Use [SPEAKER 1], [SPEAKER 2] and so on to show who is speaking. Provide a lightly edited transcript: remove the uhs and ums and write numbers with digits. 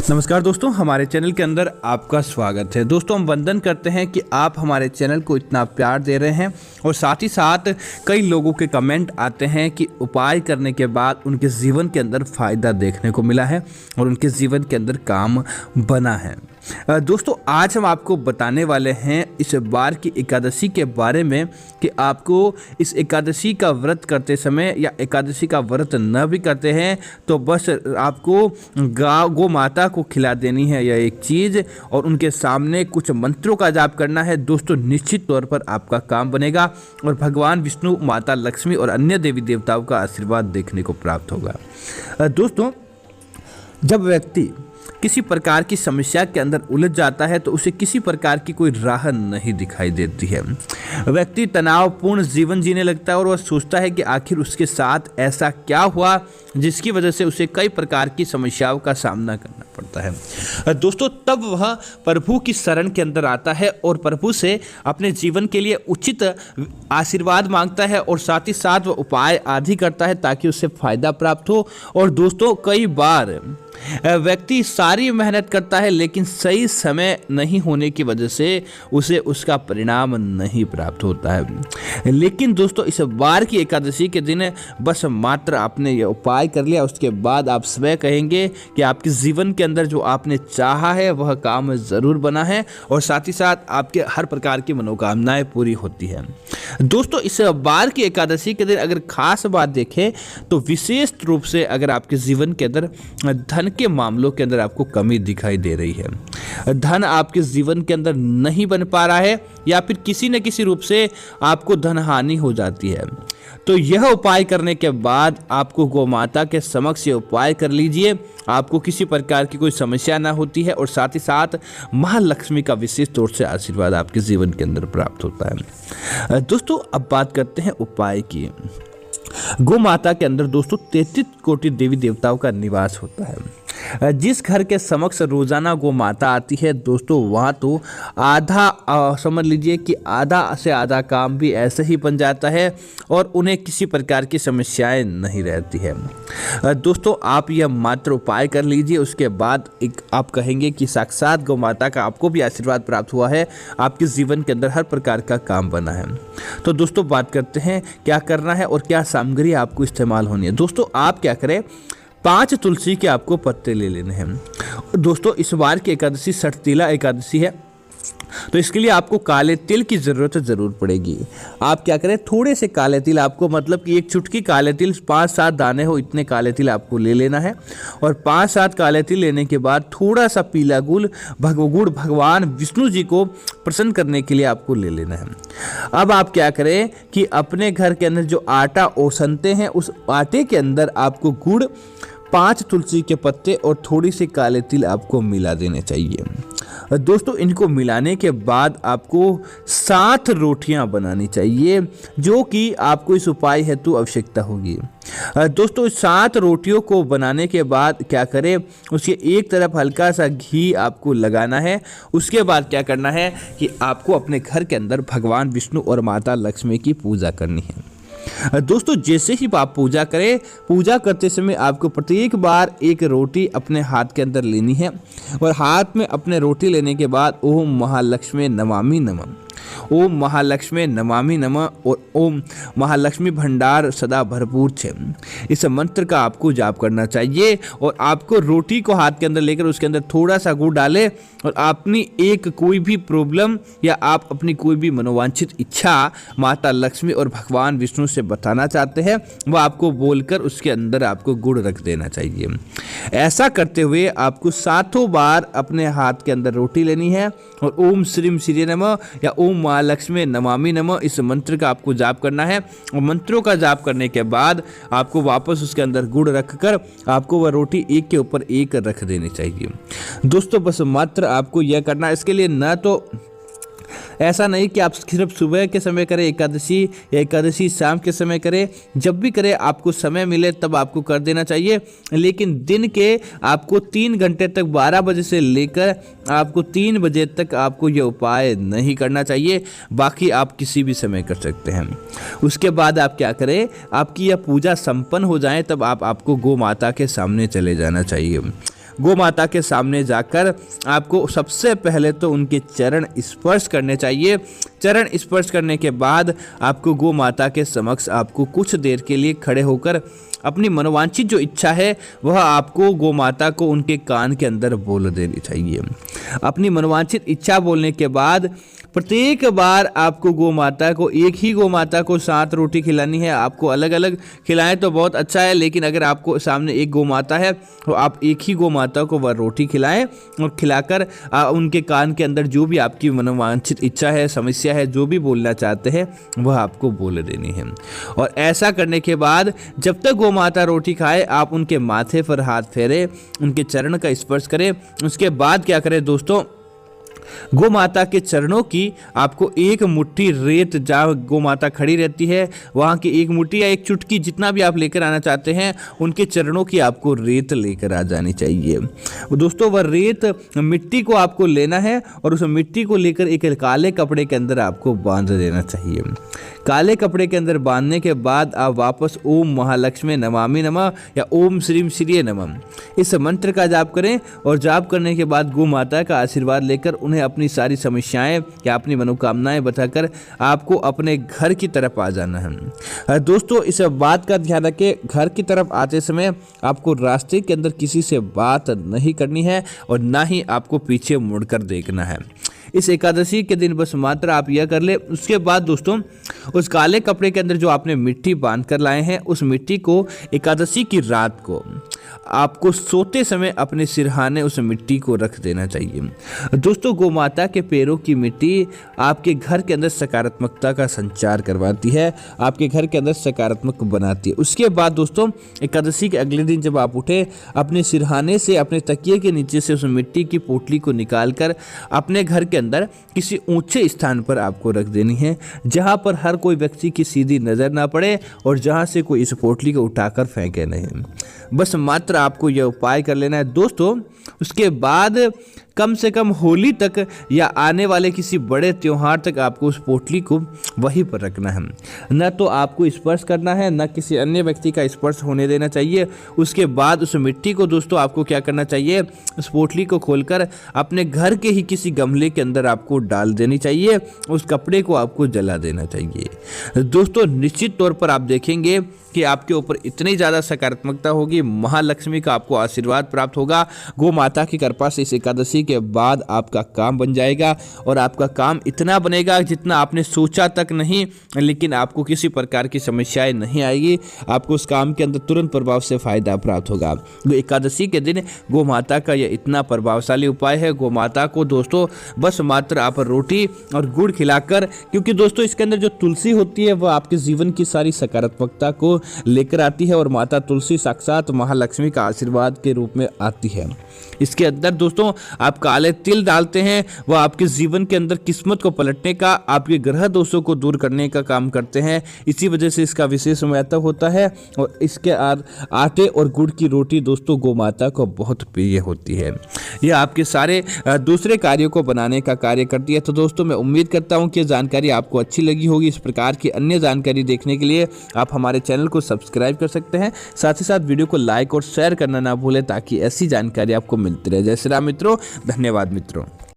[SPEAKER 1] नमस्कार दोस्तों, हमारे चैनल के अंदर आपका स्वागत है। दोस्तों, हम वंदन करते हैं कि आप हमारे चैनल को इतना प्यार दे रहे हैं और साथ ही साथ कई लोगों के कमेंट आते हैं कि उपाय करने के बाद उनके जीवन के अंदर फ़ायदा देखने को मिला है और उनके जीवन के अंदर काम बना है। दोस्तों, आज हम आपको बताने वाले हैं इस बार की एकादशी के बारे में कि आपको इस एकादशी का व्रत करते समय या एकादशी का व्रत न भी करते हैं तो बस आपको गौ माता को खिला देनी है यह एक चीज़ और उनके सामने कुछ मंत्रों का जाप करना है। दोस्तों, निश्चित तौर पर आपका काम बनेगा और भगवान विष्णु, माता लक्ष्मी और अन्य देवी देवताओं का आशीर्वाद देखने को प्राप्त होगा। दोस्तों, जब व्यक्ति किसी प्रकार की समस्या के अंदर उलझ जाता है तो उसे किसी प्रकार की कोई राह नहीं दिखाई देती है। व्यक्ति तनावपूर्ण जीवन जीने लगता है और वह सोचता है कि आखिर उसके साथ ऐसा क्या हुआ जिसकी वजह से उसे कई प्रकार की समस्याओं का सामना करना पड़ता है। दोस्तों, तब वह प्रभु की शरण के अंदर आता है और प्रभु से अपने जीवन के लिए उचित आशीर्वाद मांगता है और साथ ही साथ वह उपाय आदि करता है ताकि उससे फायदा प्राप्त हो। और दोस्तों, कई बार व्यक्ति सारी मेहनत करता है लेकिन सही समय नहीं होने की वजह से उसे उसका परिणाम नहीं प्राप्त होता है। लेकिन दोस्तों, इस बार की एकादशी के दिन बस मात्र आपने यह उपाय कर लिया, उसके बाद आप स्वयं कहेंगे कि आपके जीवन के अंदर जो आपने चाहा है वह काम जरूर बना है और साथ ही साथ आपके हर प्रकार की मनोकामनाएं पूरी होती है। दोस्तों, इस बार की एकादशी के दिन अगर खास बात देखें तो विशेष रूप से अगर आपके जीवन के अंदर धन के मामलों के अंदर आपको कमी दिखाई दे रही है, धन आपके जीवन के अंदर नहीं बन पा रहा है या फिर किसी न किसी रूप से आपको धन हानि हो जाती है, तो यह उपाय करने के बाद आपको गौ माता के समक्ष ये उपाय कर लीजिए। आपको किसी प्रकार की कोई समस्या ना होती है और साथ ही साथ महालक्ष्मी का विशेष तौर से आशीर्वाद आपके जीवन के अंदर प्राप्त होता है। दोस्तों, अब बात करते हैं उपाय की। गौ माता के अंदर दोस्तों 33 कोटि देवी देवताओं का निवास होता है। जिस घर के समक्ष रोजाना गौ माता आती है दोस्तों, वहाँ तो आधा समझ लीजिए कि आधा से आधा काम भी ऐसे ही बन जाता है और उन्हें किसी प्रकार की समस्याएं नहीं रहती है। दोस्तों, आप यह मात्र उपाय कर लीजिए, उसके बाद आप कहेंगे कि साक्षात गौ माता का आपको भी आशीर्वाद प्राप्त हुआ है, आपके जीवन के अंदर हर प्रकार का काम बना है। तो दोस्तों, बात करते हैं क्या करना है और क्या सामग्री आपको इस्तेमाल होनी है। दोस्तों, आप क्या करें, 5 तुलसी के आपको पत्ते ले लेने हैं। दोस्तों, इस बार की एकादशी षटतिला एकादशी है तो इसके लिए आपको काले तिल की ज़रूरत ज़रूर पड़ेगी। आप क्या करें, थोड़े से काले तिल, आपको मतलब कि एक चुटकी काले तिल, 5-7 दाने हो इतने काले तिल आपको ले लेना है और 5-7 काले तिल लेने के बाद थोड़ा सा पीला गुड़ भगवान विष्णु जी को प्रसन्न करने के लिए आपको ले लेना है। अब आप क्या करें कि अपने घर के अंदर जो आटा ओसनते हैं उस आटे के अंदर आपको गुड़, 5 तुलसी के पत्ते और थोड़ी सी काले तिल आपको मिला देने चाहिए। दोस्तों, इनको मिलाने के बाद आपको 7 रोटियां बनानी चाहिए जो कि आपको इस उपाय हेतु आवश्यकता होगी। दोस्तों, 7 रोटियों को बनाने के बाद क्या करें, उसके एक तरफ हल्का सा घी आपको लगाना है। उसके बाद क्या करना है कि आपको अपने घर के अंदर भगवान विष्णु और माता लक्ष्मी की पूजा करनी है। दोस्तों, जैसे ही आप पूजा करें, पूजा करते समय आपको प्रत्येक बार एक रोटी अपने हाथ के अंदर लेनी है और हाथ में अपने रोटी लेने के बाद ओम महालक्ष्मी नमामि नमः, ओम महालक्ष्मी नमामि नमः और ओम महालक्ष्मी भंडार सदा भरपूर छे, इस मंत्र का आपको जाप करना चाहिए। और आपको रोटी को हाथ के अंदर लेकर उसके अंदर थोड़ा सा गुड़ डालें और अपनी एक कोई भी प्रॉब्लम या आप अपनी कोई भी मनोवांछित इच्छा माता लक्ष्मी और भगवान विष्णु से बताना चाहते हैं वह आपको बोलकर उसके अंदर आपको गुड़ रख देना चाहिए। ऐसा करते हुए आपको 7 बार अपने हाथ के अंदर रोटी लेनी है और ओम श्रीम श्री नमः या ओम महालक्ष्मी नमामि नमः इस मंत्र का आपको जाप करना है। और मंत्रों का जाप करने के बाद आपको वापस उसके अंदर गुड़ रखकर आपको वह रोटी एक के ऊपर एक रख देनी चाहिए। दोस्तों, बस मात्र आपको यह करना है। इसके लिए न तो ऐसा नहीं कि आप सिर्फ सुबह के समय करें एकादशी या एकादशी शाम के समय करें, जब भी करें आपको समय मिले तब आपको कर देना चाहिए। लेकिन दिन के आपको 3 घंटे तक 12 बजे से लेकर आपको 3 बजे तक आपको ये उपाय नहीं करना चाहिए, बाकी आप किसी भी समय कर सकते हैं। उसके बाद आप क्या करें, आपकी यह पूजा संपन्न हो जाए तब आपको गौ माता के सामने चले जाना चाहिए। गौ माता के सामने जाकर आपको सबसे पहले तो उनके चरण स्पर्श करने चाहिए। चरण स्पर्श करने के बाद आपको गौ माता के समक्ष आपको कुछ देर के लिए खड़े होकर अपनी मनोवांछित जो इच्छा है वह आपको गौ माता को उनके कान के अंदर बोल देनी चाहिए। अपनी मनोवांछित इच्छा बोलने के बाद प्रत्येक बार आपको गौ माता को एक ही गौ माता को 7 रोटी खिलानी है। आपको अलग अलग खिलाएं तो बहुत अच्छा है, लेकिन अगर आपको सामने एक गौ माता है तो आप एक ही गौ माता को वह रोटी खिलाएं और खिलाकर उनके कान के अंदर जो भी आपकी मनोवांछित इच्छा है, समस्या है, जो भी बोलना चाहते हैं वह आपको बोल देनी है। और ऐसा करने के बाद जब तक गौ माता रोटी खाए आप उनके माथे पर हाथ फेरे, उनके चरण का स्पर्श करें। उसके बाद क्या करें दोस्तों, गौ माता के चरणों की आपको एक मुट्ठी रेत, जहाँ गौ माता खड़ी रहती है वहाँ की एक मुट्ठी या एक चुटकी जितना भी आप लेकर आना चाहते हैं, उनके चरणों की आपको रेत लेकर आ जानी चाहिए। दोस्तों वह रेत मिट्टी को आपको लेना है और उस मिट्टी को लेकर एक काले कपड़े के अंदर आपको बांध देना चाहिए। काले कपड़े के अंदर बांधने के बाद आप वापस ओम महालक्ष्मी नमामि नमः या ओम श्रीम श्रीये नमः इस मंत्र का जाप करें। और जाप करने के बाद गौ माता का आशीर्वाद लेकर उन्हें अपनी सारी समस्याएं या अपनी मनोकामनाएं बताकर आपको अपने घर की तरफ आ जाना है। दोस्तों इस बात का ध्यान रखें, घर की तरफ आते समय आपको रास्ते के अंदर किसी से बात नहीं करनी है और ना ही आपको पीछे मुड़कर देखना है। इस एकादशी के दिन बस मात्र आप यह कर ले। उसके बाद दोस्तों उस काले कपड़े के अंदर जो आपने मिट्टी बांध कर लाए हैं, उस मिट्टी को एकादशी की रात को आपको सोते समय अपने सिरहाने उस मिट्टी को रख देना चाहिए। दोस्तों गौ माता के पैरों की मिट्टी आपके घर के अंदर सकारात्मकता का संचार करवाती है, आपके घर के अंदर सकारात्मक बनाती है। उसके बाद दोस्तों एकादशी के अगले दिन जब आप उठे, अपने सिरहाने से अपने तकिए के नीचे से उस मिट्टी की पोटली को निकालकर अपने घर के अंदर किसी ऊंचे स्थान पर आपको रख देनी है, जहां पर हर कोई व्यक्ति की सीधी नजर ना पड़े और जहां से कोई इस पोटली को उठाकर फेंके नहीं। बस मात्र आपको यह उपाय कर लेना है दोस्तों। उसके बाद कम से कम होली तक या आने वाले किसी बड़े त्योहार तक आपको उस पोटली को वहीं पर रखना है। न तो आपको स्पर्श करना है, न किसी अन्य व्यक्ति का स्पर्श होने देना चाहिए। उसके बाद उस मिट्टी को दोस्तों आपको क्या करना चाहिए, उस पोटली को खोलकर अपने घर के ही किसी गमले के अंदर आपको डाल देनी चाहिए। उस कपड़े को आपको जला देना चाहिए। दोस्तों निश्चित तौर पर आप देखेंगे कि आपके ऊपर इतनी ज़्यादा सकारात्मकता होगी, महालक्ष्मी का आपको आशीर्वाद प्राप्त होगा। गौ माता की कृपा से इस एकादशी के बाद आपका काम बन जाएगा और आपका काम इतना बनेगा जितना आपने सोचा तक नहीं, लेकिन आपको किसी प्रकार की समस्याएं नहीं आएगी। आपको उस काम के अंदर तुरंत प्रभाव से फायदा प्राप्त होगा। एकादशी के दिन गौ माता का यह इतना प्रभावशाली उपाय है। गौ माता को दोस्तों बस मात्र आप रोटी और गुड़ खिलाकर, क्योंकि दोस्तों इसके अंदर जो तुलसी होती है वह आपके जीवन की सारी सकारात्मकता को लेकर आती है और माता तुलसी साक्षात महालक्ष्मी का आशीर्वाद के रूप में आती है। इसके अंदर दोस्तों आप काले तिल डालते हैं, वह आपके जीवन के अंदर किस्मत को पलटने का, आपके ग्रह दोषों को दूर करने का काम करते हैं। इसी वजह से इसका विशेष महत्व होता है। और इसके आटे और गुड़ की रोटी दोस्तों गौ माता को बहुत प्रिय होती है। यह आपके सारे दूसरे कार्यों को बनाने का कार्य करती है। तो दोस्तों मैं उम्मीद करता हूँ कि जानकारी आपको अच्छी लगी होगी। इस प्रकार की अन्य जानकारी देखने के लिए आप हमारे चैनल को सब्सक्राइब कर सकते हैं। साथ ही साथ वीडियो को लाइक और शेयर करना ना भूलें ताकि ऐसी जानकारी आपको मिलती रहे। जय श्री राम मित्रों, धन्यवाद मित्रों।